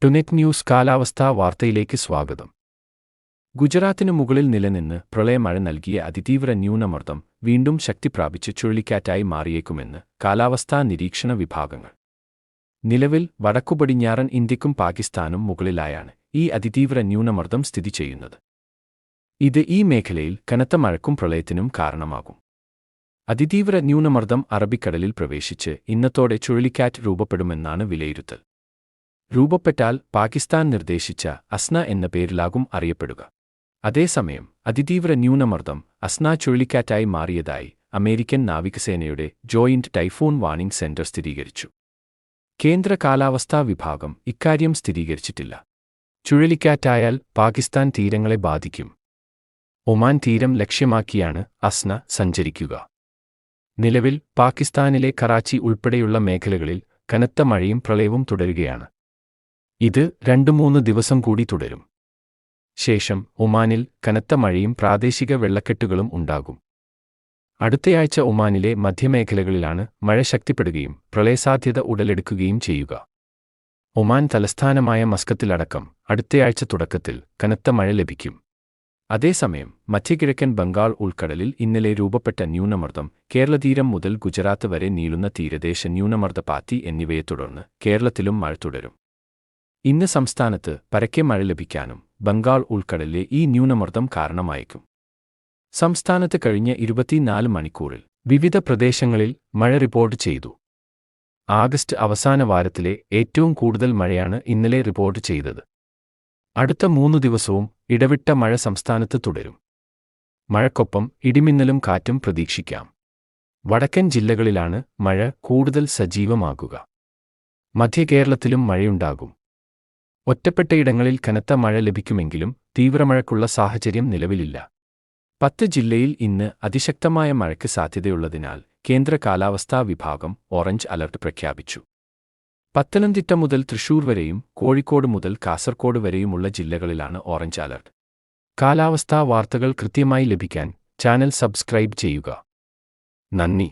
ടുനെറ്റ് news കാലാവസ്ഥാ വാർത്തയിലേക്ക് സ്വാഗതം. ഗുജറാത്തിനു മുകളിൽ നിലനിന്ന് പ്രളയമഴ നൽകിയ അതിതീവ്ര ന്യൂനമർദ്ദം വീണ്ടും ശക്തി പ്രാപിച്ച് ചുഴലിക്കാറ്റായി മാറിയേക്കുമെന്ന് കാലാവസ്ഥാ നിരീക്ഷണ വിഭാഗങ്ങൾ. നിലവിൽ വടക്കുപടിഞ്ഞാറൻ ഇന്ത്യക്കും പാകിസ്ഥാനും മുകളിലായാണ് ഈ അതിതീവ്ര ന്യൂനമർദ്ദം സ്ഥിതി ചെയ്യുന്നത്. ഇത് ഈ മേഖലയിൽ കനത്ത മഴയ്ക്കും പ്രളയത്തിനും കാരണമാകും. അതിതീവ്ര ന്യൂനമർദ്ദം അറബിക്കടലിൽ പ്രവേശിച്ച് ഇന്നത്തോടെ ചുഴലിക്കാറ്റ് രൂപപ്പെടുമെന്നാണ് വിലയിരുത്തൽ. രൂപപ്പെട്ടാൽ പാകിസ്ഥാൻ നിർദ്ദേശിച്ച അസ്ന എന്ന പേരിലാകും അറിയപ്പെടുക. അതേസമയം അതിതീവ്ര ന്യൂനമർദ്ദം അസ്ന ചുഴലിക്കാറ്റായി മാറിയതായി അമേരിക്കൻ നാവികസേനയുടെ ജോയിന്റ് ടൈഫൂൺ വാർണിംഗ് സെന്റർ സ്ഥിരീകരിച്ചു. കേന്ദ്ര കാലാവസ്ഥാ വിഭാഗം ഇക്കാര്യം സ്ഥിരീകരിച്ചിട്ടില്ല. ചുഴലിക്കാറ്റായാൽ പാകിസ്ഥാൻ തീരങ്ങളെ ബാധിക്കും. ഒമാൻ തീരം ലക്ഷ്യമാക്കിയാണ് അസ്ന സഞ്ചരിക്കുക. നിലവിൽ പാകിസ്ഥാനിലെ കറാച്ചി ഉൾപ്പെടെയുള്ള മേഖലകളിൽ കനത്ത മഴയും പ്രളയവും തുടരുകയാണ്. ഇത് 2-3 ദിവസം കൂടി തുടരും. ശേഷം ഒമാനിൽ കനത്ത മഴയും പ്രാദേശിക വെള്ളക്കെട്ടുകളും ഉണ്ടാകും. അടുത്തയാഴ്ച ഒമാനിലെ മധ്യമേഖലകളിലാണ് മഴ ശക്തിപ്പെടുകയും പ്രളയസാധ്യത ഉടലെടുക്കുകയും ചെയ്യുക. ഒമാൻ തലസ്ഥാനമായ മസ്കത്തിലടക്കം അടുത്തയാഴ്ച തുടക്കത്തിൽ കനത്ത മഴ ലഭിക്കും. അതേസമയം മധ്യകിഴക്കൻ ബംഗാൾ ഉൾക്കടലിൽ ഇന്നലെ രൂപപ്പെട്ട ന്യൂനമർദ്ദം കേരളതീരം മുതൽ ഗുജറാത്ത് വരെ നീളുന്ന തീരദേശ ന്യൂനമർദ്ദ പാത്തി എന്നിവയെ തുടർന്ന് കേരളത്തിലും മഴ തുടരും. ഇന്ന് സംസ്ഥാനത്ത് പരക്കെ മഴ ലഭിക്കാനും ബംഗാൾ ഉൾക്കടലിലെ ഈ ന്യൂനമർദ്ദം കാരണമായേക്കും. സംസ്ഥാനത്ത് കഴിഞ്ഞ 24 മണിക്കൂറിൽ വിവിധ പ്രദേശങ്ങളിൽ മഴ റിപ്പോർട്ട് ചെയ്തു. ആഗസ്റ്റ് അവസാന വാരത്തിലെ ഏറ്റവും കൂടുതൽ മഴയാണ് ഇന്നലെ റിപ്പോർട്ട് ചെയ്തത്. അടുത്ത 3 ദിവസവും ഇടവിട്ട മഴ സംസ്ഥാനത്ത് തുടരും. മഴക്കൊപ്പം ഇടിമിന്നലും കാറ്റും പ്രതീക്ഷിക്കാം. വടക്കൻ ജില്ലകളിലാണ് മഴ കൂടുതൽ സജീവമാകുക. മധ്യകേരളത്തിലും മഴയുണ്ടാകും. ഒറ്റപ്പെട്ടയിടങ്ങളിൽ കനത്ത മഴ ലഭിക്കുമെങ്കിലും തീവ്രമഴയ്ക്കുള്ള സാഹചര്യം നിലവിലില്ല. 10 ജില്ലയിൽ ഇന്ന് അതിശക്തമായ മഴയ്ക്ക് സാധ്യതയുള്ളതിനാൽ കേന്ദ്ര കാലാവസ്ഥാ വിഭാഗം ഓറഞ്ച് അലർട്ട് പ്രഖ്യാപിച്ചു. പത്തനംതിട്ട മുതൽ തൃശൂർ വരെയും കോഴിക്കോട് മുതൽ കാസർകോട് വരെയുമുള്ള ജില്ലകളിലാണ് ഓറഞ്ച് അലർട്ട്. കാലാവസ്ഥാ വാർത്തകൾ കൃത്യമായി ലഭിക്കാൻ ചാനൽ സബ്സ്ക്രൈബ് ചെയ്യുക. നന്ദി.